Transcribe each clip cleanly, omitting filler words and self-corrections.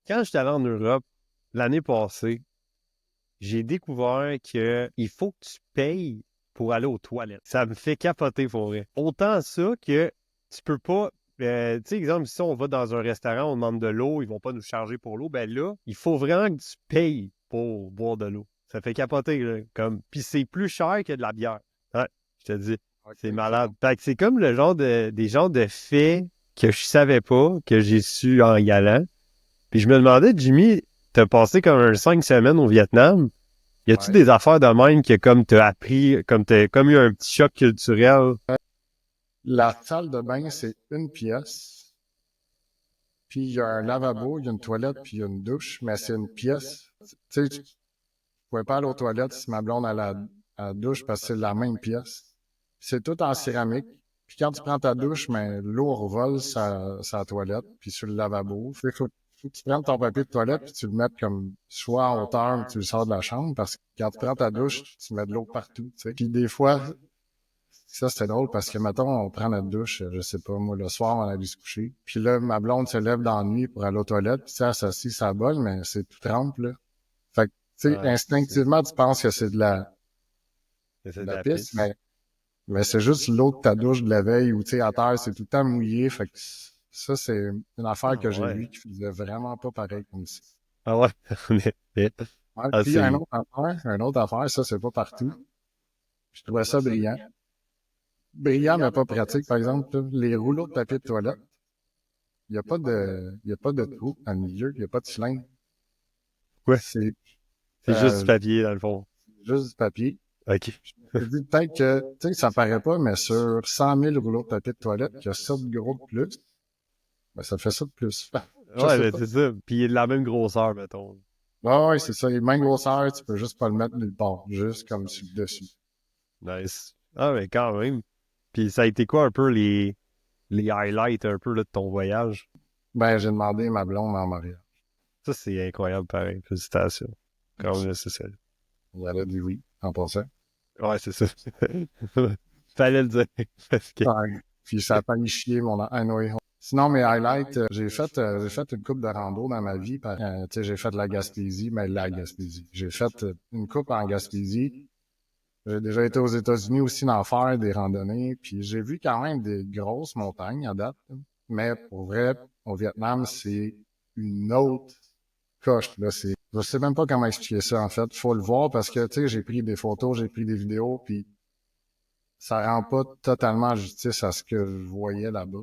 Quand j'étais allé en Europe l'année passée, j'ai découvert que il faut que tu payes pour aller aux toilettes. Ça me fait capoter pour vrai. Autant ça que tu peux pas. Tu sais, exemple, si on va dans un restaurant, on demande de l'eau, ils vont pas nous charger pour l'eau. Ben là, il faut vraiment que tu payes pour boire de l'eau. Ça fait capoter, là, comme. Puis c'est plus cher que de la bière. Ouais, je te dis, c'est OK. malade. Fait que c'est comme le genre des genres de faits que je savais pas, que j'ai su en y allant. Puis je me demandais, Jimmy, t'as passé comme 5 semaines au Vietnam. Y a-tu Ouais. des affaires de même que comme t'as appris, comme t'as comme eu un petit choc culturel? La salle de bain, c'est une pièce, puis il y a un lavabo, il y a une toilette, puis il y a une douche, mais c'est une pièce. Tu sais, je pouvais pas aller aux toilettes si ma blonde allait à la douche parce que c'est la même pièce. C'est tout en céramique. Puis quand tu prends ta douche, mais l'eau revole sur la toilette, puis sur le lavabo. Faut que tu prennes ton papier de toilette, puis tu le mettes comme soit en hauteur, ou tu le sors de la chambre, parce que quand tu prends ta douche, tu mets de l'eau partout, tu sais. Puis des fois, ça, c'était drôle parce que, mettons, on prend notre douche, je sais pas, moi, le soir, on allait se coucher. Puis là, ma blonde se lève dans la nuit pour aller aux toilettes, puis ça s'assit sa bol, mais c'est tout trempe, là. Fait que, tu sais, Ouais, c'est instinctivement, tu penses que c'est c'est de de la la pisse, pisse. mais c'est juste l'eau de ta douche de la veille ou, tu sais, à terre, c'est tout le temps mouillé. Fait que ça, c'est une affaire Ah que j'ai vue ouais. qui faisait vraiment pas pareil comme ça. Ah ouais. En effet. Ouais, Ah, puis c'est. une autre affaire, ça, c'est pas partout. Je trouvais ça brillant. Brillant, mais pas pratique. Par exemple, là, les rouleaux de papier de toilette. Il y a pas de trou dans le milieu, il n'y a pas de cylindre. Ouais. C'est C'est juste du euh, papier, dans le fond. juste du papier. OK. Je me dis peut-être que, tu sais, ça paraît pas, mais sur 100 000 rouleaux de papier de toilette, il y a ça de gros de plus, ben, ça fait ça de plus. Je Ouais, sais ben pas. c'est ça. Puis il est de la même grosseur, mettons. Ouais, c'est ça. Les mains grosseurs, tu peux juste pas le mettre nulle part, juste comme sur le dessus. Nice. Ah, mais quand même. Puis ça a été quoi un peu les highlights un peu là, de ton voyage? Ben, j'ai demandé à ma blonde en mariage. Ça, c'est incroyable, pareil. Félicitations. Quand même nécessaire. Elle a dit oui, en passant. Ouais, c'est ça. Fallait le dire. Parce que... Ouais. Puis ça a pas chier mon anyway. Sinon, mes highlights, j'ai fait une coupe de rando dans ma vie. Tu sais, j'ai fait de la Gaspésie, mais la Gaspésie. J'ai fait une coupe en Gaspésie. J'ai déjà été aux États-Unis aussi d'en faire des randonnées. Puis j'ai vu quand même des grosses montagnes à date. Mais pour vrai, au Vietnam, c'est une autre coche. Là, je sais même pas comment expliquer ça, en fait. Faut le voir parce que, tu sais, j'ai pris des photos, j'ai pris des vidéos, puis ça rend pas totalement justice à ce que je voyais là-bas.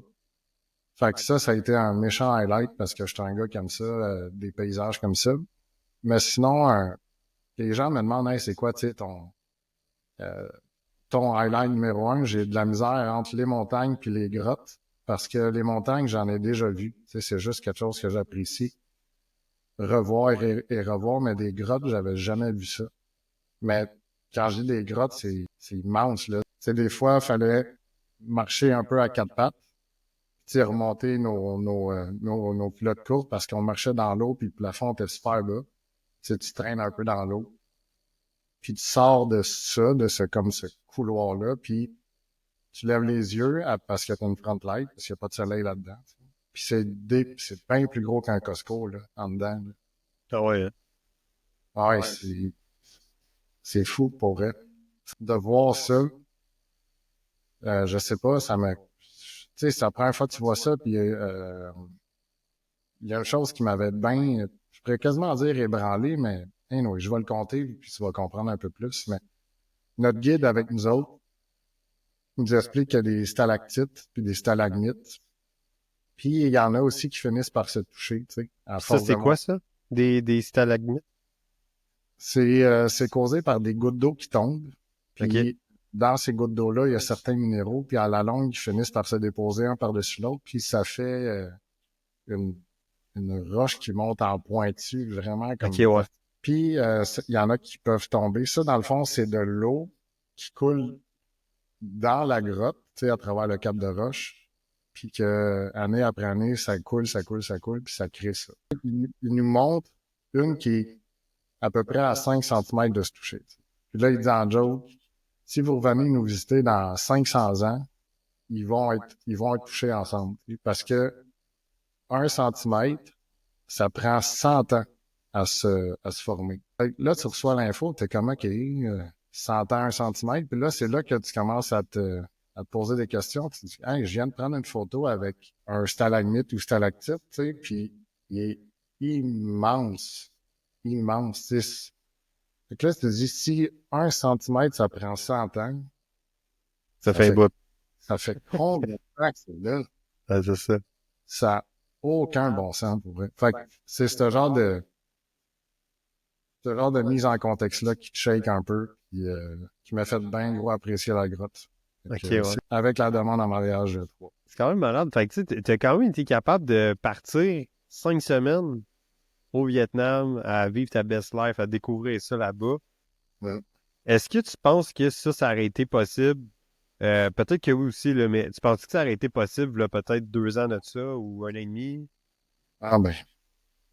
Fait que ça a été un méchant highlight parce que je suis un gars comme ça, des paysages comme ça. Mais sinon, les gens me demandent, hey, c'est quoi, tu sais, euh, ton highlight numéro un? J'ai de la misère entre les montagnes puis les grottes. Parce que les montagnes, j'en ai déjà vu. Tu sais, c'est juste quelque chose que j'apprécie. Revoir et revoir, mais des grottes, j'avais jamais vu ça. Mais quand je dis des grottes, c'est immense, là. Tu sais, des fois, il fallait marcher un peu à quatre pattes, tu sais, remonter nos culottes courtes parce qu'on marchait dans l'eau puis le plafond était super bas. Tu sais, tu traînes un peu dans l'eau. Puis tu sors de ça, comme ce couloir-là, puis tu lèves les yeux parce que t'as une front light, parce qu'il n'y a pas de soleil là-dedans. Puis c'est bien plus gros qu'un Costco, là, en dedans, là. Ah ouais, hein? Ouais, c'est fou pour vrai. De voir ça, je sais pas, tu sais, c'est la première fois que tu vois ça, puis il y a une chose qui m'avait bien, je pourrais quasiment dire ébranlé, mais anyway, je vais le compter, puis tu vas comprendre un peu plus. Mais notre guide avec nous autres nous explique qu'il y a des stalactites puis des stalagmites. Puis il y en a aussi qui finissent par se toucher, tu sais, à Ça, force de c'est quoi monter. ça? Des stalagmites? C'est causé par des gouttes d'eau qui tombent. OK. Puis dans ces gouttes d'eau-là, il y a certains minéraux, puis à la longue, ils finissent par se déposer un par-dessus l'autre, puis ça fait une, une roche qui monte en pointu, vraiment OK, comme pas. ouais. Puis il y en a qui peuvent tomber. Ça, dans le fond, c'est de l'eau qui coule dans la grotte, tu sais, à travers le cap de roche, puis que année après année, ça coule, ça coule, ça coule, puis ça crée ça. Il nous montre une qui est à peu près à 5 centimètres de se toucher. Tu sais. Puis là, il dit en joke, si vous revenez nous visiter dans 500 ans, ils vont être touchés ensemble. Tu sais, parce que 1 centimètre, ça prend 100 ans à se former. Fait que là, tu reçois l'info, t'es comme, OK, 100 ans, 1 centimètre, puis là, c'est là que tu commences à te poser des questions. Tu te dis, hey, je viens de prendre une photo avec un stalagmite ou stalactite, tu sais, puis il est immense, immense. Tu sais. Fait que là, tu te dis, si 1 centimètre, ça prend 100 ans, Ça fait un bout. ça fait combien de temps que c'est là? Ah, c'est ça. Ça n'a aucun bon sens pour vrai. Fait que c'est ce genre de mise en contexte-là qui te shake un peu, puis qui m'a fait bien gros apprécier la grotte. OK, Que, ouais. avec la demande en mariage de 3. C'est quand même malade. Fait que tu sais, t'as quand même été capable de partir 5 semaines au Vietnam à vivre ta best life, à découvrir ça là-bas. Ouais. Est-ce que tu penses que ça aurait été possible? Peut-être que oui aussi, là, mais tu penses que ça aurait été possible, là, peut-être 2 ans de ça ou 1 an et demi? Ah ben,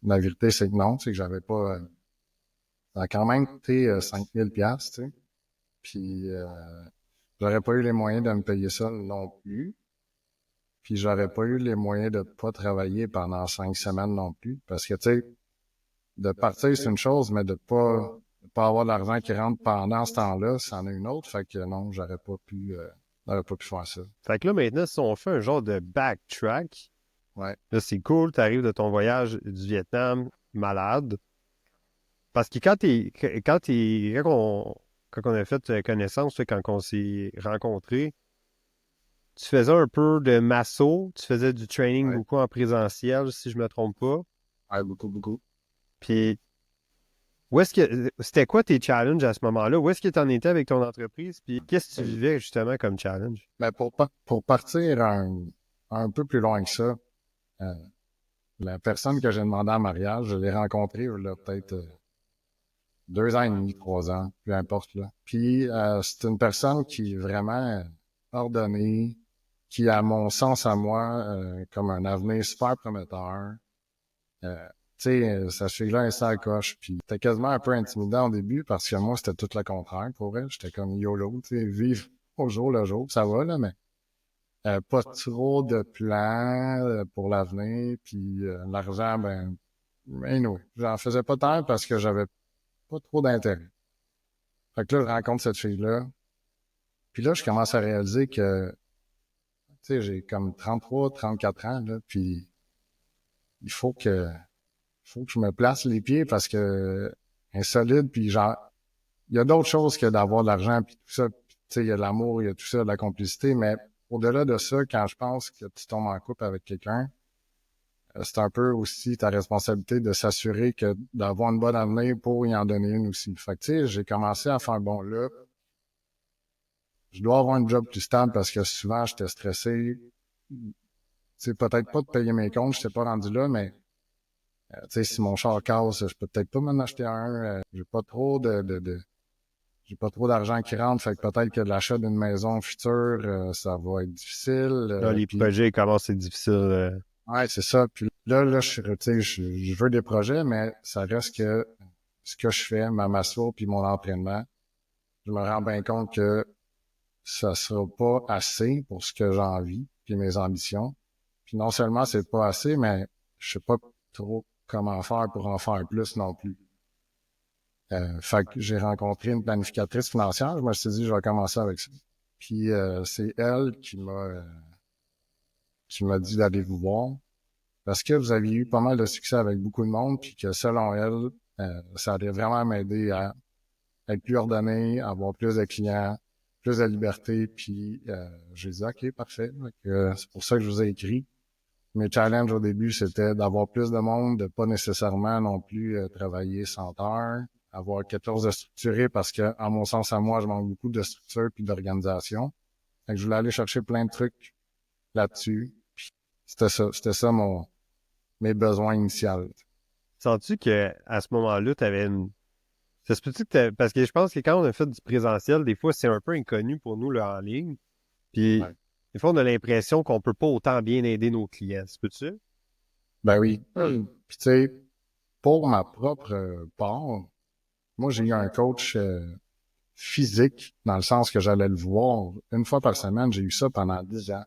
la vérité, c'est que non, c'est que j'avais pas... ça a quand même coûté 5000 piastres, tu sais. Puis j'aurais pas eu les moyens de me payer ça non plus. Puis j'aurais pas eu les moyens de pas travailler pendant 5 semaines non plus. Parce que, tu sais, de partir, c'est une chose, mais de pas avoir l'argent qui rentre pendant ce temps-là, c'en est une autre. Fait que non, j'aurais pas pu faire ça. Fait que là, maintenant, si on fait un genre de backtrack, Ouais. là, c'est cool, tu arrives de ton voyage du Vietnam malade. Parce que quand on a fait connaissance, quand on s'est rencontrés, tu faisais un peu de masso, tu faisais du training Ouais. beaucoup en présentiel, si je me trompe pas. Ouais, beaucoup, beaucoup. Puis, où est-ce que c'était quoi tes challenges à ce moment-là? Où est-ce que tu en étais avec ton entreprise? Puis, qu'est-ce que tu vivais justement comme challenge? Mais pour partir un peu plus loin que ça, euh, la personne que j'ai demandé en mariage, je l'ai rencontrée il y a peut-être 2 ans et demi, 3 ans, peu importe là. Puis c'est une personne qui est vraiment ordonnée, qui, à mon sens, à moi, comme un avenir super prometteur. Tu sais, ça se fait là un sale coche. Puis c'était quasiment un peu intimidant au début parce que moi, c'était tout le contraire pour elle. J'étais comme YOLO, tu sais, vivre au jour le jour. Ça va, là, mais pas trop de plans pour l'avenir. Puis l'argent, anyway, j'en faisais pas tant parce que j'avais pas trop d'intérêt. Fait que là, je rencontre cette fille-là. Puis là, je commence à réaliser que, tu sais, j'ai comme 33, 34 ans, là, puis il faut que je me place les pieds parce que insolide, puis genre, il y a d'autres choses que d'avoir de l'argent, puis tout ça. Puis, tu sais, il y a de l'amour, il y a tout ça, de la complicité, mais au-delà de ça, quand je pense que tu tombes en couple avec quelqu'un, c'est un peu aussi ta responsabilité de s'assurer que d'avoir une bonne avenir pour y en donner une aussi. Fait que, tu sais, j'ai commencé à faire bon là. Je dois avoir un job plus stable parce que souvent, j'étais stressé. C'est peut-être pas de payer mes comptes, je n'étais pas rendu là, mais tu sais, si mon char casse, je peux peut-être pas m'en acheter un. J'ai pas trop j'ai pas trop d'argent qui rentre, fait que peut-être que l'achat d'une maison future, ça va être difficile. Là, les Puis projets commencent à être difficiles. ouais, c'est ça. Puis là, tu sais, je veux des projets, mais ça reste que ce que je fais, ma masso puis mon entraînement, je me rends bien compte que ça sera pas assez pour ce que j'ai envie puis mes ambitions. Puis non seulement c'est pas assez, mais je sais pas trop comment faire pour en faire plus non plus. Fait que j'ai rencontré une planificatrice financière. Je me suis dit, je vais commencer avec ça. Puis c'est elle qui m'a dit d'aller vous voir parce que vous aviez eu pas mal de succès avec beaucoup de monde, puis que selon elle, ça allait vraiment m'aider à être plus ordonné, avoir plus de clients, plus de liberté. Puis j'ai dit, OK, parfait. C'est pour ça que je vous ai écrit. Mes challenges au début, c'était d'avoir plus de monde, de pas nécessairement non plus travailler 100 heures, avoir quelque chose de structuré parce que, en mon sens à moi, je manque beaucoup de structure puis d'organisation. Fait que je voulais aller chercher plein de trucs là-dessus. Puis c'était ça mes besoins initiaux. Sens-tu que à ce moment-là, tu avais une. Ça se peut-tu que parce que je pense que quand on a fait du présentiel, des fois, c'est un peu inconnu pour nous, là, en ligne. Puis, Ouais. des fois, on a l'impression qu'on peut pas autant bien aider nos clients. Ça se peut-tu? Ben oui. Puis tu sais, pour ma propre part, moi j'ai eu un coach physique dans le sens que j'allais le voir une fois par semaine. J'ai eu ça pendant 10 ans.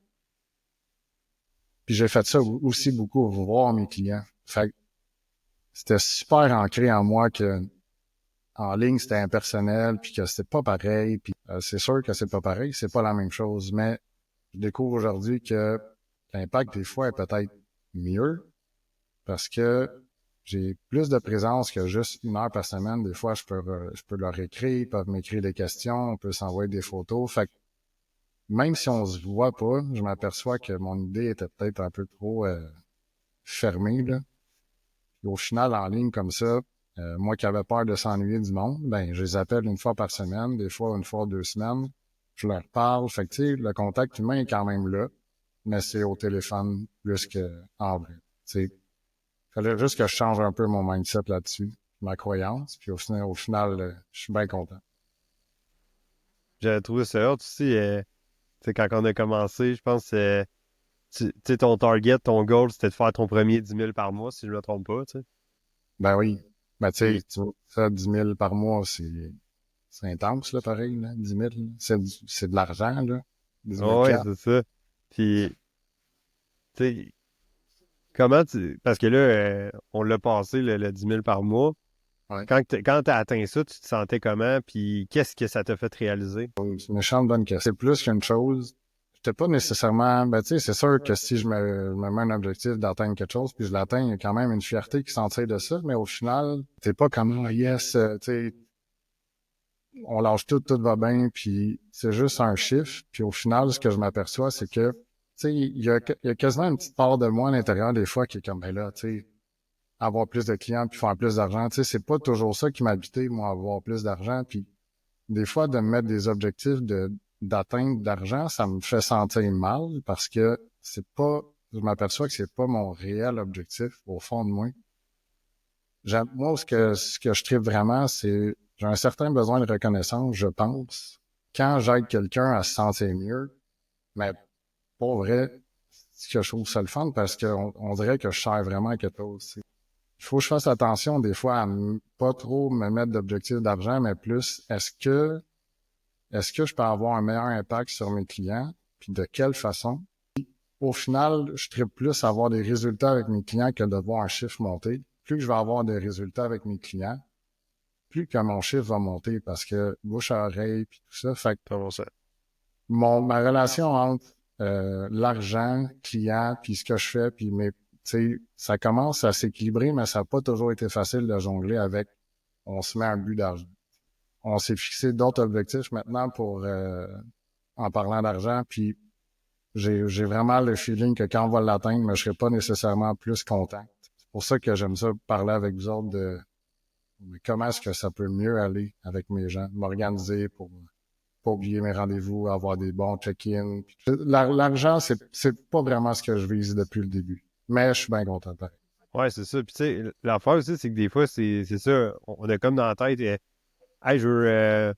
Puis j'ai fait ça aussi beaucoup, voir mes clients. Fait que c'était super ancré en moi que en ligne, c'était impersonnel, puis que c'était pas pareil. Puis c'est sûr que c'est pas pareil, c'est pas la même chose. Mais je découvre aujourd'hui que l'impact, des fois, est peut-être mieux parce que j'ai plus de présence que juste 1 heure par semaine. Des fois, je peux leur écrire, ils peuvent m'écrire des questions, on peut s'envoyer des photos. Fait que même si on se voit pas, je m'aperçois que mon idée était peut-être un peu trop fermée, là. Puis au final, en ligne comme ça, moi qui avais peur de s'ennuyer du monde, ben je les appelle 1 fois par semaine, des fois 1 fois 2 semaines. Je leur parle. Fait que tu sais, le contact humain est quand même là, mais c'est au téléphone plus qu'en vrai. Tu sais, fallait juste que je change un peu mon mindset là-dessus, ma croyance, puis au final, je suis bien content. J'avais trouvé ça hot aussi. Tu sais, quand on a commencé, je pense que tu sais, ton target, ton goal, c'était de faire ton premier 10 000 par mois, si je ne me trompe pas, tu sais. Ben oui. Ben tu sais, Puis, tu vois, ça, 10 000 par mois, c'est intense, là, pareil, là, 10 000. Là. C'est de l'argent, là. 10 000 ouais, piastres. c'est ça. Puis, tu sais, comment tu... Parce que là, on l'a passé, le 10 000 par mois. Ouais. Quand t'as atteint ça, tu te sentais comment? Puis, qu'est-ce que ça t'a fait réaliser? C'est une méchante bonne question. C'est plus qu'une chose. J'étais pas nécessairement, ben tu sais, c'est sûr que si je me mets un objectif d'atteindre quelque chose, puis je l'atteins, il y a quand même une fierté qui s'en tire de ça, mais au final, t'es pas comme, ah, yes, tu sais, on lâche tout va bien, puis c'est juste un chiffre, puis au final, ce que je m'aperçois, c'est que, tu sais, il y a quasiment une petite part de moi à l'intérieur des fois qui est comme, ben là, tu sais, avoir plus de clients puis faire plus d'argent, tu sais, c'est pas toujours ça qui m'habitait, moi, avoir plus d'argent, puis des fois, de me mettre des objectifs d'atteindre d'argent, ça me fait sentir mal parce que je m'aperçois que c'est pas mon réel objectif au fond de moi. Moi, ce que je tripe vraiment, c'est, j'ai un certain besoin de reconnaissance, je pense. Quand j'aide quelqu'un à se sentir mieux, mais pour vrai, ce que je trouve ça le fun parce qu'on dirait que je sers vraiment à quelque chose. Il faut que je fasse attention des fois à pas trop me mettre d'objectifs d'argent, mais plus est-ce que je peux avoir un meilleur impact sur mes clients? Puis de quelle façon? Au final, je tripe plus à avoir des résultats avec mes clients que de voir un chiffre monter. Plus que je vais avoir des résultats avec mes clients, plus que mon chiffre va monter parce que bouche à oreille puis tout ça. Fait que Comment ça? ma relation entre l'argent, client, puis ce que je fais, puis tu sais, ça commence à s'équilibrer, mais ça n'a pas toujours été facile de jongler avec on se met un but d'argent. On s'est fixé d'autres objectifs maintenant pour en parlant d'argent, puis j'ai vraiment le feeling que quand on va l'atteindre, mais je serai pas nécessairement plus content. C'est pour ça que j'aime ça parler avec vous autres de comment est-ce que ça peut mieux aller avec mes gens, m'organiser pour pas oublier mes rendez-vous, avoir des bons check-in. L'argent, c'est pas vraiment ce que je vise depuis le début. Mais je suis bien content pareil. Ouais, c'est ça. Puis, tu sais, l'affaire aussi, c'est que des fois, c'est ça. On a comme dans la tête, hey, je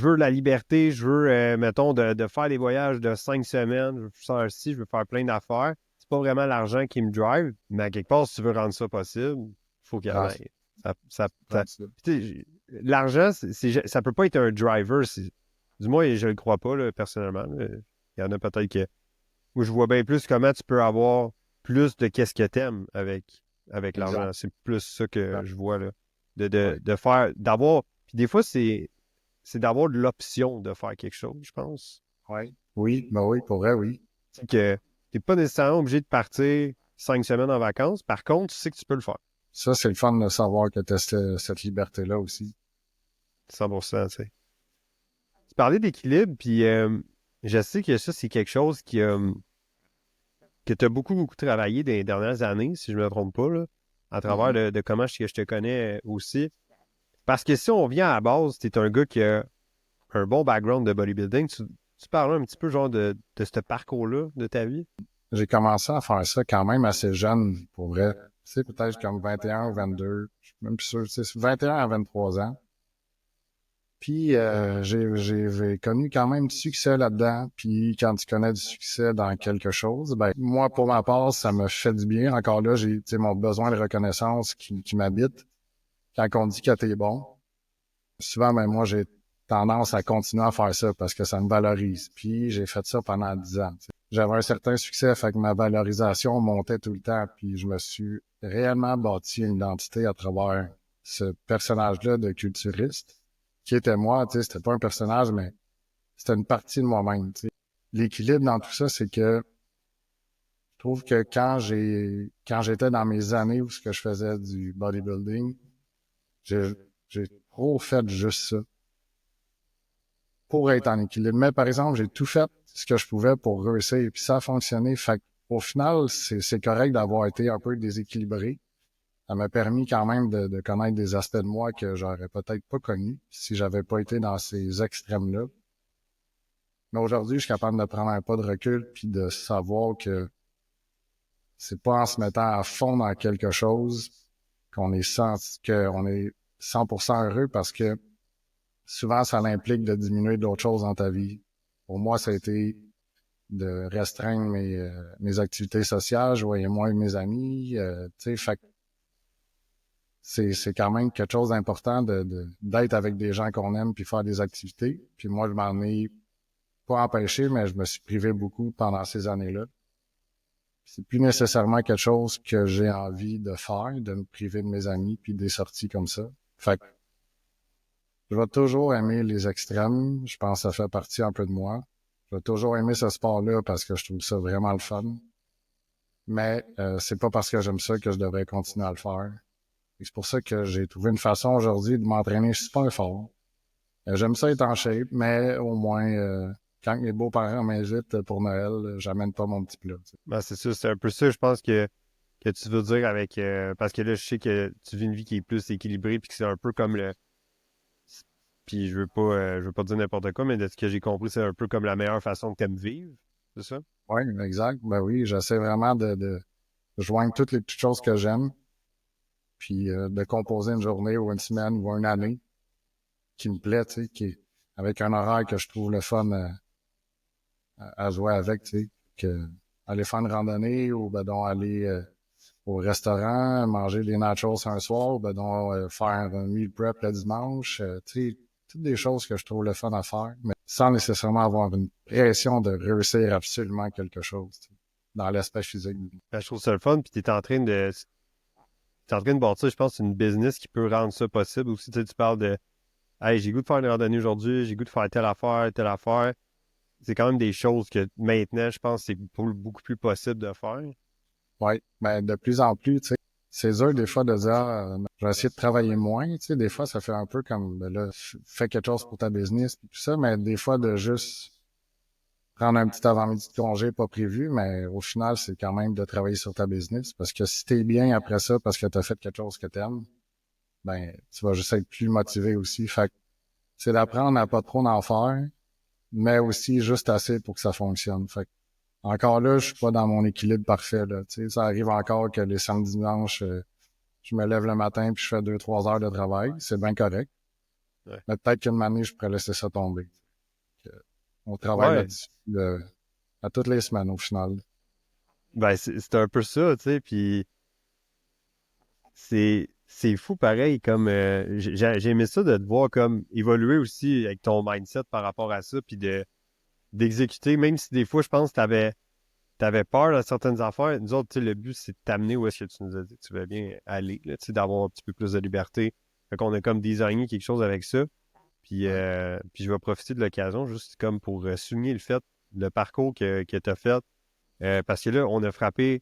veux la liberté, je veux, mettons, de faire des voyages de 5 semaines, je veux faire ci, je veux faire plein d'affaires. C'est pas vraiment l'argent qui me drive, mais à quelque part, si tu veux rendre ça possible, il faut qu'il y en Ah, ait. L'argent, ça peut pas être un driver. Du moins, je le crois pas, là, personnellement. Là. Il y en a peut-être que. Où je vois bien plus comment tu peux avoir plus de qu'est-ce que t'aimes avec l'argent. exact. C'est plus ça que je vois, là. Ouais. De faire, d'avoir. Puis des fois, c'est d'avoir de l'option de faire quelque chose, je pense. Ouais. Oui, ben oui, pour vrai, oui. C'est que tu n'es pas nécessairement obligé de partir 5 semaines en vacances. Par contre, tu sais que tu peux le faire. Ça, c'est le fun de savoir que tu as cette liberté-là aussi. 100%, tu sais. Tu parlais d'équilibre, puis je sais que ça, c'est quelque chose que tu as beaucoup, beaucoup travaillé dans les dernières années, si je ne me trompe pas, là, à travers Mhm. de comment je te connais aussi. Parce que si on vient à la base, tu es un gars qui a un bon background de bodybuilding. Tu parles un petit peu genre de ce parcours-là de ta vie? J'ai commencé à faire ça quand même assez jeune, pour vrai. Tu sais, peut-être comme 21 ou 22. Je suis même plus sûr. Tu sais, 21 à 23 ans. Puis j'ai connu quand même du succès là-dedans. Puis quand tu connais du succès dans quelque chose, ben moi, pour ma part, ça me fait du bien. Encore là, j'ai tu sais, mon besoin de reconnaissance qui m'habite. Quand on dit que t'es bon, souvent, ben moi, j'ai tendance à continuer à faire ça parce que ça me valorise. Puis j'ai fait ça pendant 10 ans. Tu sais. J'avais un certain succès, fait que ma valorisation montait tout le temps. Puis je me suis réellement bâti une identité à travers ce personnage-là de culturiste, qui était moi, tu sais, c'était pas un personnage, mais c'était une partie de moi-même, tu sais. L'équilibre dans tout ça, c'est que je trouve que quand j'étais dans mes années où ce que je faisais du bodybuilding, j'ai, j'ai trop fait juste ça pour être en équilibre. Mais par exemple, j'ai tout fait ce que je pouvais pour réussir et puis ça a fonctionné. Fait au final, c'est correct d'avoir été un peu déséquilibré. Ça m'a permis quand même de connaître des aspects de moi que j'aurais peut-être pas connus si j'avais pas été dans ces extrêmes-là. Mais aujourd'hui, je suis capable de prendre un pas de recul puis de savoir que c'est pas en se mettant à fond dans quelque chose qu'on est qu'on est 100% heureux parce que souvent, ça implique de diminuer d'autres choses dans ta vie. Pour moi, ça a été de restreindre mes activités sociales, je voyais moins mes amis, tu sais, fait que c'est quand même quelque chose d'important d'être avec des gens qu'on aime puis faire des activités. Puis moi, je m'en ai pas empêché, mais je me suis privé beaucoup pendant ces années-là. C'est plus nécessairement quelque chose que j'ai envie de faire, de me priver de mes amis puis des sorties comme ça. Fait que je vais toujours aimer les extrêmes. Je pense que ça fait partie un peu de moi. Je vais toujours aimer ce sport-là parce que je trouve ça vraiment le fun. Mais c'est pas parce que j'aime ça que je devrais continuer à le faire. Et c'est pour ça que j'ai trouvé une façon aujourd'hui de m'entraîner super fort. J'aime ça être en shape, mais au moins, quand mes beaux-parents m'invitent pour Noël, j'amène pas mon petit plat. T'sais. Ben, c'est ça, c'est un peu ça, je pense que tu veux dire avec. Parce que là, je sais que tu vis une vie qui est plus équilibrée, puis que c'est un peu comme le. Puis je veux pas dire n'importe quoi, mais de ce que j'ai compris, c'est un peu comme la meilleure façon que tu aimes vivre, c'est ça? Oui, exact. Ben oui, j'essaie vraiment de joindre toutes les petites choses que j'aime, puis de composer une journée ou une semaine ou une année qui me plaît, tu sais, avec un horaire que je trouve le fun à jouer avec, tu sais, que aller faire une randonnée ou ben donc aller au restaurant, manger des nachos un soir, ou ben donc faire un meal prep le dimanche, tu sais, toutes des choses que je trouve le fun à faire, mais sans nécessairement avoir une pression de réussir absolument quelque chose, tu sais, dans l'aspect physique. Ben, je trouve ça le fun, puis t'es en train de bâtir, je pense, une business qui peut rendre ça possible aussi. Tu sais, tu parles de hey, j'ai goût de faire une randonnée aujourd'hui, j'ai goût de faire telle affaire, telle affaire. C'est quand même des choses que maintenant, je pense, c'est beaucoup plus possible de faire. Oui, ben de plus en plus, tu sais, c'est dur des fois de dire, je vais essayer de travailler moins, tu sais, des fois, ça fait un peu comme, ben là, fais quelque chose pour ta business, puis tout ça, mais des fois, de juste prendre un petit avant-midi de congé pas prévu, mais au final, c'est quand même de travailler sur ta business, parce que si t'es bien après ça, parce que t'as fait quelque chose que t'aimes, ben, tu vas juste être plus motivé aussi. Fait que c'est d'apprendre à pas trop en faire, mais aussi juste assez pour que ça fonctionne. Fait que encore là, je suis pas dans mon équilibre parfait, là. Tu sais, ça arrive encore que les samedis, dimanches, je me lève le matin puis je fais 2, 3 heures de travail. C'est bien correct. Ouais. Mais peut-être qu'une année, je pourrais laisser ça tomber. On travaille Ouais. là-dessus à toutes les semaines au final. Ben, c'est un peu ça, tu sais, puis c'est fou pareil, comme j'ai aimé ça de te voir comme évoluer aussi avec ton mindset par rapport à ça, puis d'exécuter, même si des fois, je pense que t'avais peur de certaines affaires. Nous autres, tu sais, le but, c'est de t'amener où est-ce que tu nous as dit que tu veux bien aller, là, tu sais, d'avoir un petit peu plus de liberté. Fait qu'on a comme designé quelque chose avec ça. Ouais. Puis je vais profiter de l'occasion juste comme pour souligner le fait, le parcours que tu as fait. Parce que là, on a frappé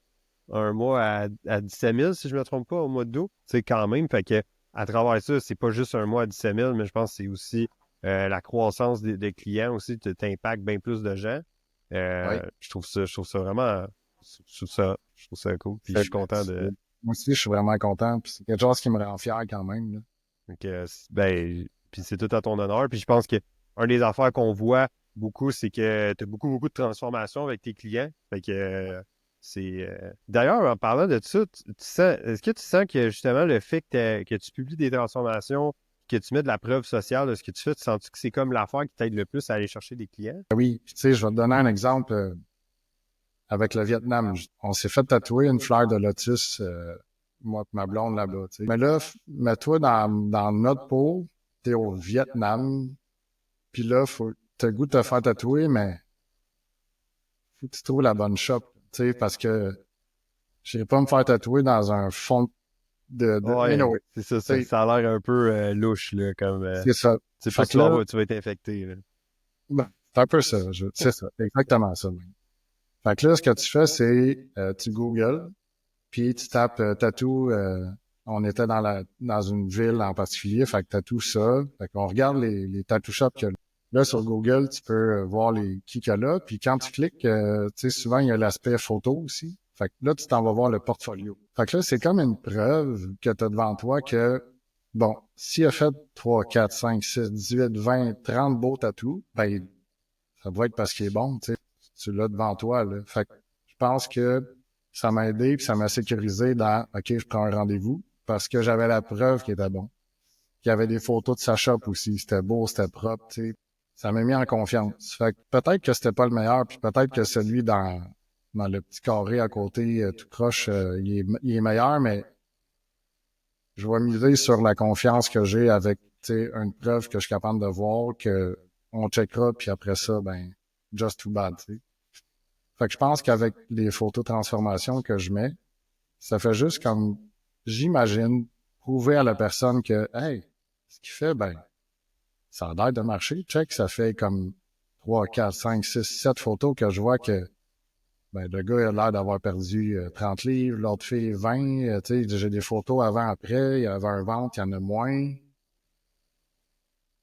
un mois à 17 000, si je ne me trompe pas, au mois d'août. Tu sais, quand même. Fait que à travers ça, c'est pas juste un mois à 17 000, mais je pense que c'est aussi la croissance des clients aussi, t'impacte bien plus de gens. Ouais. Je trouve ça vraiment, je trouve ça cool. Puis je Fait suis content de. moi aussi, je suis vraiment content. Puis c'est quelque chose qui me rend fier quand même, là. Donc, ben, puis c'est tout à ton honneur. Puis je pense que un des affaires qu'on voit beaucoup, c'est que tu as beaucoup de transformations avec tes clients. Fait que c'est. D'ailleurs, en parlant de ça, est-ce que tu sens que justement le fait que tu publies des transformations, que tu mets de la preuve sociale de ce que tu fais, tu sens que c'est comme l'affaire qui t'aide le plus à aller chercher des clients? Oui, puis tu sais, je vais te donner un exemple avec le Vietnam. On s'est fait tatouer une fleur de lotus, moi et ma blonde là-bas, tu sais. Mais là, mets-toi dans notre peau, t'es au Vietnam, puis là, t'as le goût de te faire tatouer, mais faut que tu trouves la bonne shop, tu sais, parce que j'irai pas me faire tatouer dans un fond Ouais, anyway, c'est ça, tu sais, ça a l'air un peu louche, là, comme, c'est ça. tu sais pas Fait si tu que vas là, avoir, tu vas être infecté, là. ben, c'est un peu ça. C'est ça. Exactement ça. Même. Fait que là, ce que tu fais, c'est tu googles, puis tu tapes tatou. On était dans une ville en particulier, fait que tatou ça. Fait qu'on regarde les tattoo shops qu'il y a. Là, sur Google, tu peux voir les qui qu'il y a là. Puis quand tu cliques, tu sais, souvent, il y a l'aspect photo aussi. Fait que là, tu t'en vas voir le portfolio. Fait que là, c'est comme une preuve que tu as devant toi que, bon, s'il a fait 3, 4, 5, 6, 18, 20, 30 beaux tatous, ben, ça doit être parce qu'il est bon, tu sais. Tu l'as devant toi, là. Fait que je pense que ça m'a aidé puis ça m'a sécurisé dans, OK, je prends un rendez-vous parce que j'avais la preuve qu'il était bon. Il y avait des photos de sa shop aussi. C'était beau, c'était propre, tu sais. Ça m'a mis en confiance. Fait que peut-être que c'était pas le meilleur puis peut-être que celui dans le petit carré à côté, tout croche, il est meilleur, mais je vais miser sur la confiance que j'ai avec, tu sais, une preuve que je suis capable de voir, que on checkera, puis après ça, ben, just too bad, tu sais. Fait que je pense qu'avec les photos de transformation que je mets, ça fait juste comme, j'imagine, prouver à la personne que, hey, ce qu'il fait, ben, ça a l'air de marcher. Check, ça fait comme 3, 4, 5, 6, 7 photos que je vois que, ben, le gars a l'air d'avoir perdu 30 livres, l'autre fille 20, tu sais, j'ai des photos avant, après, il y avait un ventre, il y en a moins.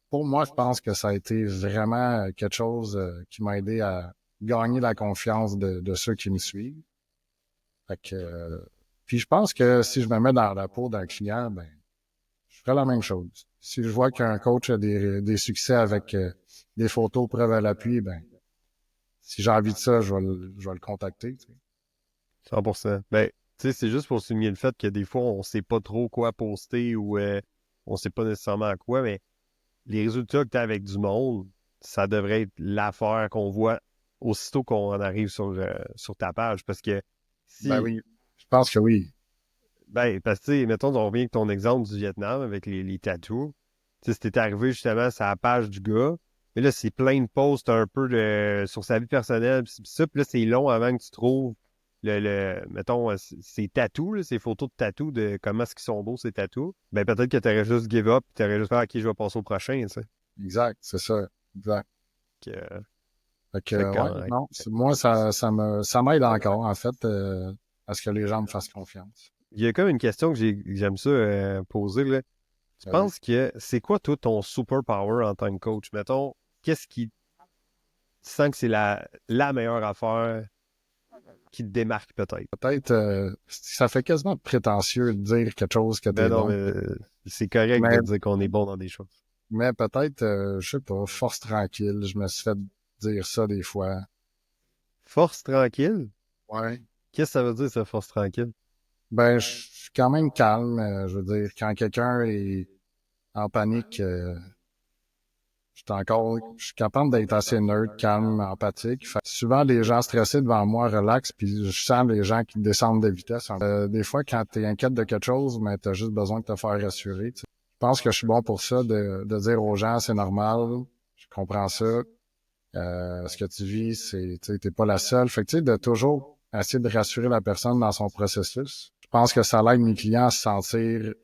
Pour moi, je pense que ça a été vraiment quelque chose qui m'a aidé à gagner la confiance de ceux qui me suivent. Fait que, puis je pense que si je me mets dans la peau d'un client, ben, je ferais la même chose. Si je vois qu'un coach a des succès avec des photos preuves à l'appui, ben, si j'ai envie de ça, je vais le contacter. Tu sais. 100%. Ben, tu sais, c'est juste pour souligner le fait que des fois, on sait pas trop quoi poster ou on sait pas nécessairement à quoi, mais les résultats que tu as avec du monde, ça devrait être l'affaire qu'on voit aussitôt qu'on en arrive sur ta page. Parce que Ben si, oui, je pense que oui. ben, parce que, tu sais, mettons, on revient avec ton exemple du Vietnam avec les tattoos. Tu sais, c'était arrivé justement sur la page du gars, mais là, c'est plein de posts un peu sur sa vie personnelle, pis ça, puis là, c'est long avant que tu trouves mettons, ces tattoos, là, ces photos de tattoos, de comment est-ce qu'ils sont beaux, ces tattoos. Ben, peut-être que t'aurais juste give up, puis t'aurais juste fait, OK, je vais passer au prochain, tu sais. Exact, c'est ça. Exact. Que, Fait que, fait ouais, correct. non, moi, ça m'aide encore, en fait, à ce que les gens me fassent confiance. Il y a comme une question que j'aime ça poser, là. Tu Vas-y. penses que c'est quoi, toi, ton superpower en tant que coach? Mettons, qu'est-ce qui tu sens que c'est la meilleure affaire qui te démarque peut-être? Peut-être, ça fait quasiment prétentieux de dire quelque chose que Ben t'es non, bon. mais c'est correct de Mais, dire qu'on est bon dans des choses. mais peut-être, je sais pas, force tranquille. Je me suis fait dire ça des fois. Force tranquille? Ouais. Qu'est-ce que ça veut dire, ça, force tranquille? Ben, je suis quand même calme. Je veux dire, quand quelqu'un est en panique, je suis capable d'être assez neutre, calme, empathique. Fait que souvent, les gens stressés devant moi relaxent, puis je sens les gens qui descendent de vitesse. Des fois, quand tu es inquiète de quelque chose, mais tu as juste besoin de te faire rassurer. Tu sais. Je pense que je suis bon pour ça, de dire aux gens, c'est normal, je comprends ça. Ce que tu vis, tu sais, t'es pas la seule. Fait que, tu sais, de toujours essayer de rassurer la personne dans son processus. Je pense que ça aide mes clients à se sentir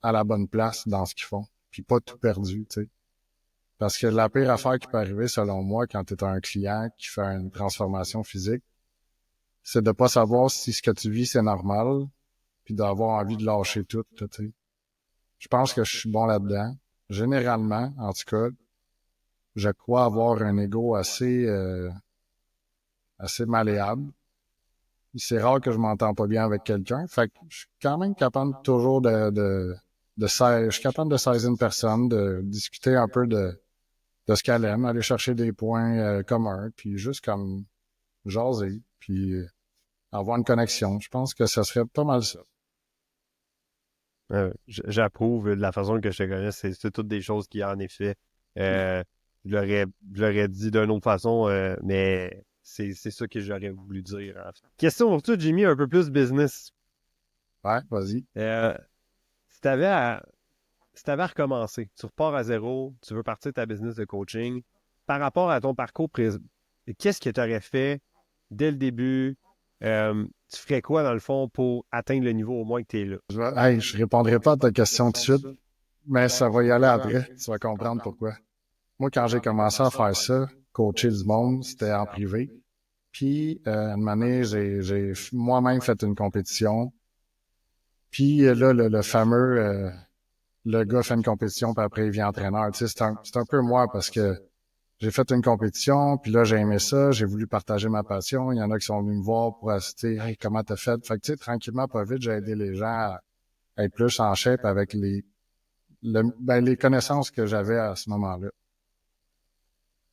à la bonne place dans ce qu'ils font, puis pas tout perdu, tu sais. Parce que la pire affaire qui peut arriver, selon moi, quand tu es un client qui fait une transformation physique, c'est de pas savoir si ce que tu vis, c'est normal, puis d'avoir envie de lâcher tout, tu sais. Je pense que je suis bon là-dedans. Généralement, en tout cas, je crois avoir un ego assez malléable. C'est rare que je m'entends pas bien avec quelqu'un. Fait que je suis quand même capable toujours je suis capable de saisir une personne, de discuter un peu de ce qu'elle aime, aller chercher des points communs, puis juste comme jaser, puis avoir une connexion. Je pense que ça serait pas mal ça. J'approuve de la façon que je te connais. C'est toutes des choses qui, en effet, euh, je l'aurais dit d'une autre façon, mais c'est ça que j'aurais voulu dire, en fait. Question pour toi, Jimmy, un peu plus business. Ouais, vas-y. Euh, si si t'avais à recommencer, tu repars à zéro, tu veux partir de ta business de coaching, par rapport à ton parcours, qu'est-ce que tu aurais fait dès le début? tu ferais quoi, dans le fond, pour atteindre le niveau au moins que tu es là? Je répondrai pas à ta question tout de suite, mais ça va y aller après. Tu vas comprendre pourquoi. Moi, quand j'ai commencé à faire ça, coacher du monde, c'était en privé. Puis, une année, j'ai moi-même fait une compétition. Puis là, le fameux, le gars fait une compétition, puis après, il vient entraîneur. Tu sais, c'est un peu moi, parce que j'ai fait une compétition, puis là, j'ai aimé ça, j'ai voulu partager ma passion. Il y en a qui sont venus me voir pour assister. Hey, comment t'as fait? Fait que, tu sais, tranquillement, pas vite, j'ai aidé les gens à être plus en shape avec les connaissances que j'avais à ce moment-là.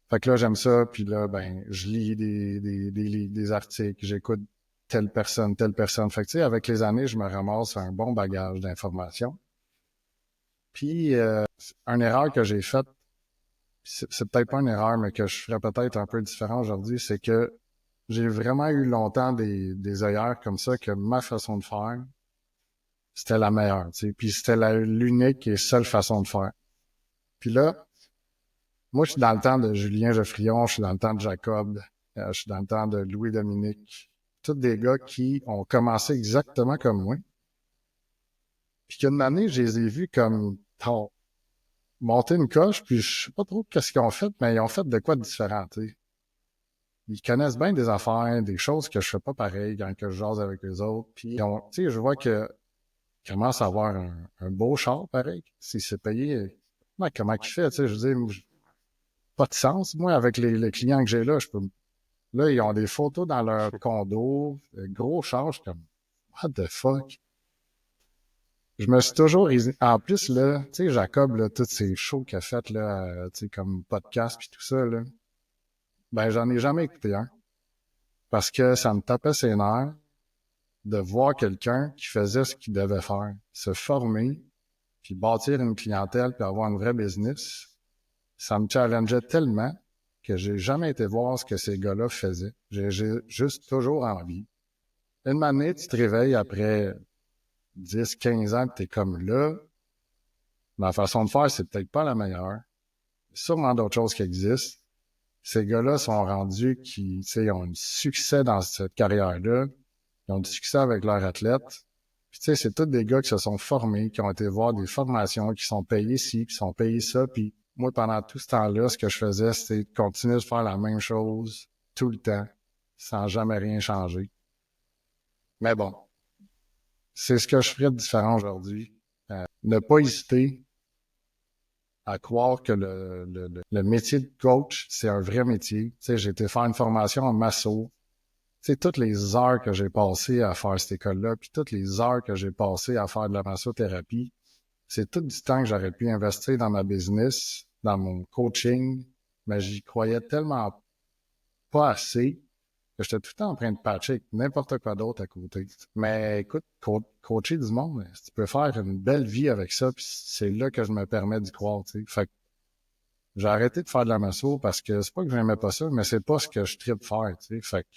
Fait que là, j'aime ça, puis là, ben, je lis des articles, j'écoute telle personne, telle personne. Fait que, tu sais, avec les années, je me ramasse un bon bagage d'informations. Puis, une erreur que j'ai faite, c'est peut-être pas une erreur, mais que je ferais peut-être un peu différent aujourd'hui, c'est que j'ai vraiment eu longtemps des œillères comme ça, que ma façon de faire, c'était la meilleure, tu sais. Puis c'était l'unique et seule façon de faire. Puis là, moi, je suis dans le temps de Julien Geoffrion, je suis dans le temps de Jacob, je suis dans le temps de Louis-Dominique. Tous des gars qui ont commencé exactement comme moi. Puis qu'une année, je les ai vus comme monter une coche, puis je sais pas trop qu'est-ce qu'ils ont fait, mais ils ont fait de quoi de différent, tu sais. Ils connaissent bien des affaires, des choses que je fais pas pareil quand que je jase avec les autres. Puis, tu sais, je vois que commence à avoir un beau char, pareil. Si c'est payé, comment il fait, tu sais, je veux dire, pas de sens. Moi, avec les clients que j'ai là, là, ils ont des photos dans leur condo, gros char, je suis comme, what the fuck? Je me suis toujours, en plus, là, tu sais, Jacob, là, tous ces shows qu'il a fait, là, tu sais, comme podcast puis tout ça, là, ben, j'en ai jamais écouté un. Parce que ça me tapait ses nerfs de voir quelqu'un qui faisait ce qu'il devait faire, se former, puis bâtir une clientèle, puis avoir une vraie business. Ça me challengeait tellement que j'ai jamais été voir ce que ces gars-là faisaient. J'ai juste toujours envie. Une année, tu te réveilles après 10, 15 ans, t'es comme là. Ma façon de faire, c'est peut-être pas la meilleure. Sûrement d'autres choses qui existent. Ces gars-là sont rendus qui, tu sais, ont du succès dans cette carrière-là. Ils ont du succès avec leurs athlètes. Puis, tu sais, c'est tous des gars qui se sont formés, qui ont été voir des formations, qui sont payés ci, qui sont payés ça. Puis, moi, pendant tout ce temps-là, ce que je faisais, c'était de continuer de faire la même chose tout le temps, sans jamais rien changer. Mais bon, c'est ce que je ferais de différent aujourd'hui. Ne pas hésiter à croire que le métier de coach, c'est un vrai métier. Tu sais, j'ai été faire une formation en masso. Tu sais, toutes les heures que j'ai passées à faire cette école-là, puis toutes les heures que j'ai passées à faire de la massothérapie, c'est tout du temps que j'aurais pu investir dans ma business, dans mon coaching, mais j'y croyais tellement pas assez que j'étais tout le temps en train de patcher avec n'importe quoi d'autre à côté. Mais écoute, coacher du monde, tu peux faire une belle vie avec ça, puis c'est là que je me permets d'y croire, tu sais. Fait que j'ai arrêté de faire de la masso parce que c'est pas que j'aimais pas ça, mais c'est pas ce que je tripe faire, tu sais. Fait que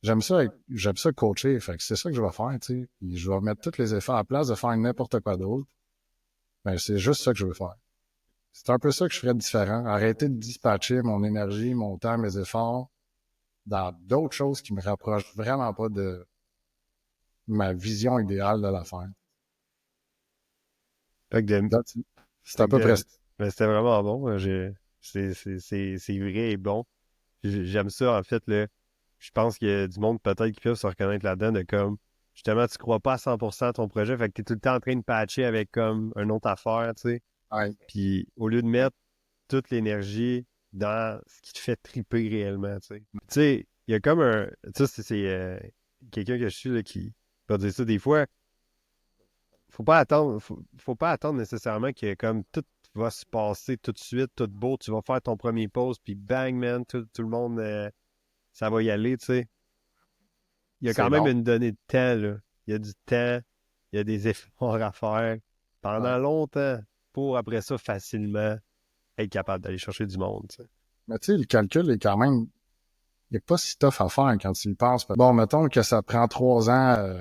j'aime ça coacher, fait que c'est ça que je vais faire, tu sais. Puis je vais mettre tous les efforts à la place de faire n'importe quoi d'autre. Ben, c'est juste ça que je veux faire. C'est un peu ça que je ferais différent. Arrêter de dispatcher mon énergie, mon temps, mes efforts dans d'autres choses qui me rapprochent vraiment pas de ma vision idéale de l'affaire. Fait que de- C'est à peu près ça. ben, c'était vraiment bon. C'est vrai et bon. J'aime ça, en fait, là. Je pense qu'il y a du monde peut-être qui peut se reconnaître là-dedans de comme, justement, tu crois pas à 100% à ton projet, fait que t'es tout le temps en train de patcher avec comme une autre affaire, tu sais. Ouais. Puis au lieu de mettre toute l'énergie dans ce qui te fait triper réellement, tu sais. Tu sais, il y a comme un... Tu sais, c'est quelqu'un que je suis là, qui va dire ça des fois. Faut pas attendre nécessairement que comme tout va se passer tout de suite, tout beau, tu vas faire ton premier pause, puis bang, man, tout le monde, ça va y aller, tu sais. Il y a C'est quand même long. une donnée de temps, là. Il y a du temps, il y a des efforts à faire Ouais. pendant longtemps pour après ça facilement être capable d'aller chercher du monde, tu sais. Mais tu sais, le calcul est quand même, il n'est pas si tough à faire quand tu y penses. Bon, mettons que ça te prend 3 ans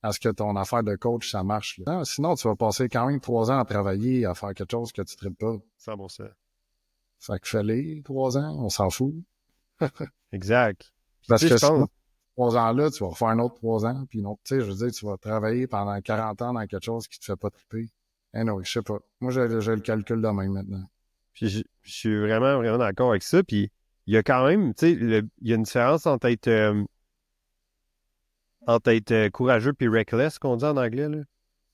à ce que ton affaire de coach, ça marche. Là. Non, sinon, tu vas passer quand même 3 ans à travailler, à faire quelque chose que tu ne traites pas. 100%. Fait que fais-les 3 ans, on s'en fout. Exact. Puis, tu Parce sais, je que pense, sinon, 3 ans-là, tu vas refaire un autre 3 ans, puis non, tu sais, je veux dire, tu vas travailler pendant 40 ans dans quelque chose qui te fait pas triper. Non, je sais pas. Moi, j'ai le calcul de même maintenant. Puis je suis vraiment, vraiment d'accord avec ça. Puis il y a quand même, tu sais, il y a une différence entre être courageux puis reckless, qu'on dit en anglais, là.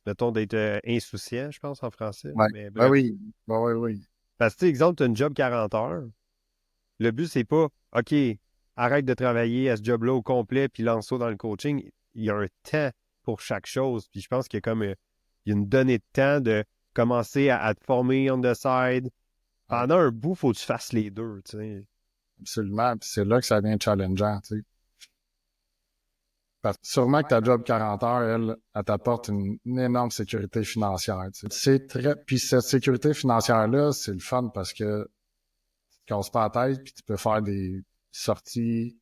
Mettons d'être insouciant, je pense, en français. Ouais. Mais Ben bref. oui. Ben oui, oui. Parce que, tu sais, exemple, tu as une job 40 heures. Le but, c'est pas, OK, arrête de travailler à ce job-là au complet puis lance-toi dans le coaching. Il y a un temps pour chaque chose. Puis je pense qu'il y a comme il y a une donnée de temps de commencer à te former on the side. Ouais, Pendant un bout, il faut que tu fasses les deux, tu sais. absolument. Puis c'est là que ça devient challengeant, tu sais. Parce que sûrement que ta job 40 heures, elle t'apporte une énorme sécurité financière, tu sais. Puis cette sécurité financière-là, c'est le fun parce que tu te casses pas la tête, puis tu peux faire des sorties,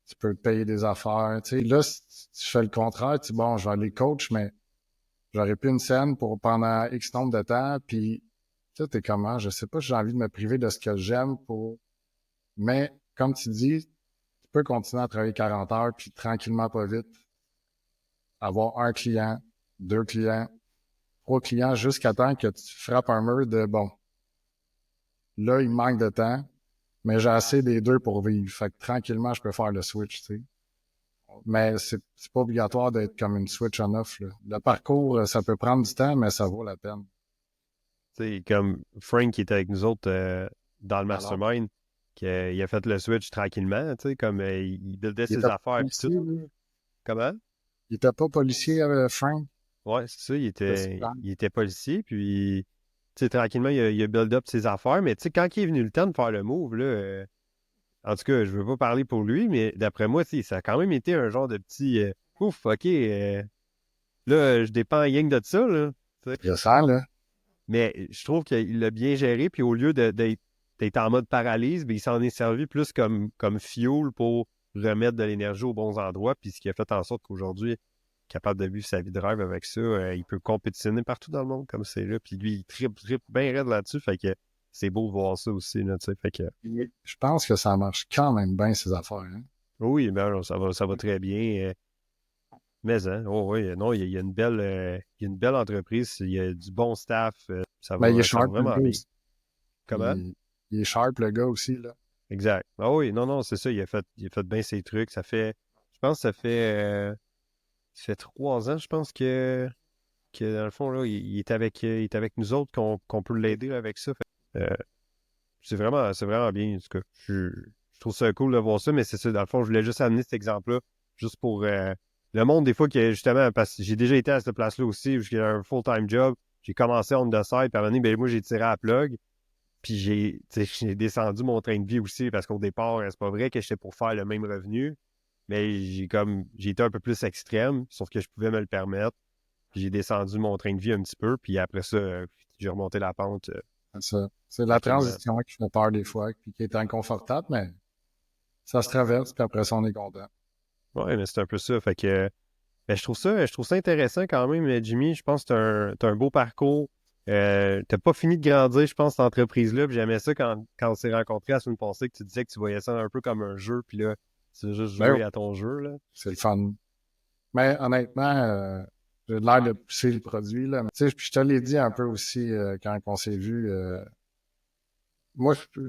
tu peux te payer des affaires, tu sais. Là, si tu fais le contraire, tu dis, bon, je vais aller coach, mais j'aurais plus une scène pour pendant X nombre de temps, puis tu sais, t'es comment, je sais pas, j'ai envie de me priver de ce que j'aime pour... Mais, comme tu dis, tu peux continuer à travailler 40 heures, puis tranquillement, pas vite, avoir un client, 2 clients, 3 clients, jusqu'à temps que tu frappes un mur de, bon, là, il me manque de temps, mais j'ai assez des deux pour vivre. Fait que tranquillement, je peux faire le switch, tu sais. Mais c'est pas obligatoire d'être comme une switch on-off, là. Le parcours, ça peut prendre du temps, mais ça vaut la peine. Tu sais, comme Frank qui était avec nous autres dans le Alors, mastermind, il a fait le switch tranquillement, tu sais, comme il buildait il ses était pas affaires puis tout. policier, lui. Comment? Il était pas policier, Frank. Ouais, c'est ça, C'est super. il était policier, puis tu sais, tranquillement, il a build up ses affaires, mais tu sais, quand il est venu le temps de faire le move, là, en tout cas, je veux pas parler pour lui, mais d'après moi, tu sais, ça a quand même été un genre de petit ouf, ok, là, je dépends rien que de ça, là. Tu sais. Je sens, là. Mais je trouve qu'il l'a bien géré, puis au lieu d'être en mode paralyse, ben, il s'en est servi plus comme fuel pour remettre de l'énergie aux bons endroits, puis ce qui a fait en sorte qu'aujourd'hui, capable de vivre sa vie de rêve avec ça, il peut compétitionner partout dans le monde comme c'est là, puis lui, il tripe bien raide là-dessus, fait que c'est beau de voir ça aussi, là, tu sais, fait que Je pense que ça marche quand même bien, ces affaires, hein. oui, ben, non, ça va très bien, mais hein, oh, oui, non, il y a une belle, il y a une belle entreprise, il y a du bon staff, Mais il est ça va sharp, le vraiment gars bien. aussi. Comment? Il est sharp, le gars aussi, là. Exact. Ah oui, non, non, c'est ça. Il a fait bien ses trucs. Je pense que ça fait 3 ans, je pense que dans le fond, là, il est avec nous autres qu'on peut l'aider avec ça. Euh, c'est vraiment bien, en tout cas. Je trouve ça cool de voir ça, mais c'est ça, dans le fond, je voulais juste amener cet exemple-là, juste pour le monde, des fois, que justement, parce que j'ai déjà été à cette place-là aussi, où j'ai un full-time job, j'ai commencé on the side, puis à un moment donné, ben, moi, j'ai tiré à la plug. Puis tu sais, j'ai descendu mon train de vie aussi parce qu'au départ, c'est pas vrai que j'étais pour faire le même revenu, mais j'ai été un peu plus extrême, sauf que je pouvais me le permettre. Puis j'ai descendu mon train de vie un petit peu, puis après ça, j'ai remonté la pente C'est ça. C'est la tranquillement. transition qui fait peur des fois, puis qui est inconfortable, mais ça se traverse, puis après ça, on est content. Ouais, mais c'est un peu ça. Fait que ben, je trouve ça intéressant quand même, Jimmy. Je pense que t'as un beau parcours. T'as pas fini de grandir, je pense, cette entreprise-là. Puis j'aimais ça quand on s'est rencontrés la semaine passée, que tu disais que tu voyais ça un peu comme un jeu, puis là, tu veux juste Ben oui, jouer à ton jeu, là. c'est le fun. Mais honnêtement, j'ai l'air de pousser le produit, là. Tu sais, puis je te l'ai dit un peu aussi quand on s'est vu. Moi, je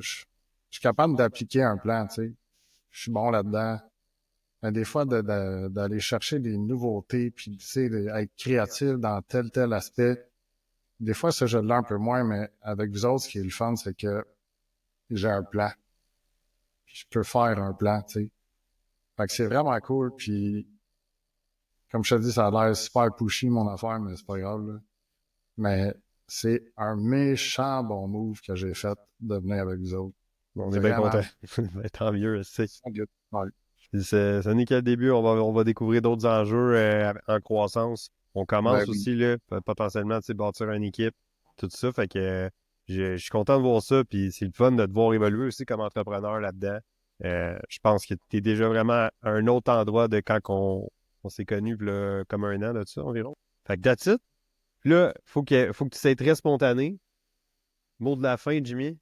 suis capable d'appliquer un plan, tu sais. Je suis bon là-dedans. Mais des fois, d'aller chercher des nouveautés, puis tu sais, être créatif dans tel aspect. Des fois, ça, je l'ai un peu moins, mais avec vous autres, ce qui est le fun, c'est que j'ai un plan. Puis je peux faire un plan, tu sais. Fait que c'est vraiment cool, puis comme je te dis, ça a l'air super pushy, mon affaire, mais c'est pas grave, là. Mais c'est un méchant bon move que j'ai fait de venir avec vous autres. Bon, on est bien content. Vraiment. Ben, tant mieux, c'est. Ça good. Ouais. Ça n'est qu'à le début. On va découvrir d'autres enjeux en croissance. On Ben commence oui. aussi, là, potentiellement, tu sais, bâtir une équipe, tout ça. Fait que je suis content de voir ça. Puis c'est le fun de te voir évoluer aussi comme entrepreneur là-dedans. Je pense que tu es déjà vraiment à un autre endroit de quand on s'est connus, là, comme un an, là, ça, environ. Fait que that's it. Puis là, faut que tu sois très spontané. Mot de la fin, Jimmy.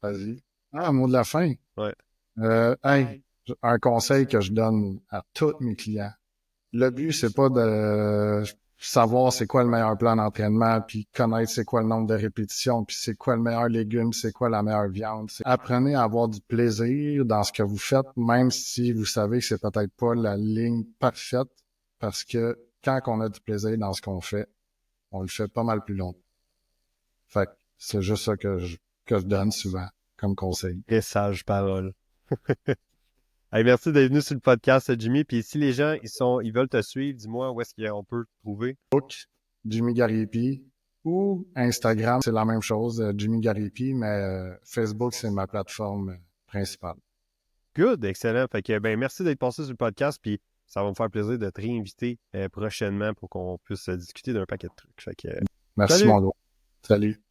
Vas-y. Ah, mot de la fin. Ouais. Hey, un conseil que je donne à tous mes clients. Le but, c'est pas de savoir c'est quoi le meilleur plan d'entraînement, puis connaître c'est quoi le nombre de répétitions, puis c'est quoi le meilleur légume, c'est quoi la meilleure viande. Apprenez à avoir du plaisir dans ce que vous faites, même si vous savez que c'est peut-être pas la ligne parfaite, parce que quand on a du plaisir dans ce qu'on fait, on le fait pas mal plus longtemps. Fait que c'est juste ça que je donne souvent comme conseil. Très sage parole. Hey, merci d'être venu sur le podcast, Jimmy. Puis si les gens ils veulent te suivre, dis-moi où est-ce qu'on peut te trouver. Jimmy Garipi, ou Instagram, c'est la même chose, Jimmy Garipi, mais Facebook, c'est ma plateforme principale. Good, excellent. Fait que merci d'être passé sur le podcast, puis ça va me faire plaisir de te réinviter prochainement pour qu'on puisse discuter d'un paquet de trucs. Fait que, Merci, salut! mon gars. Salut.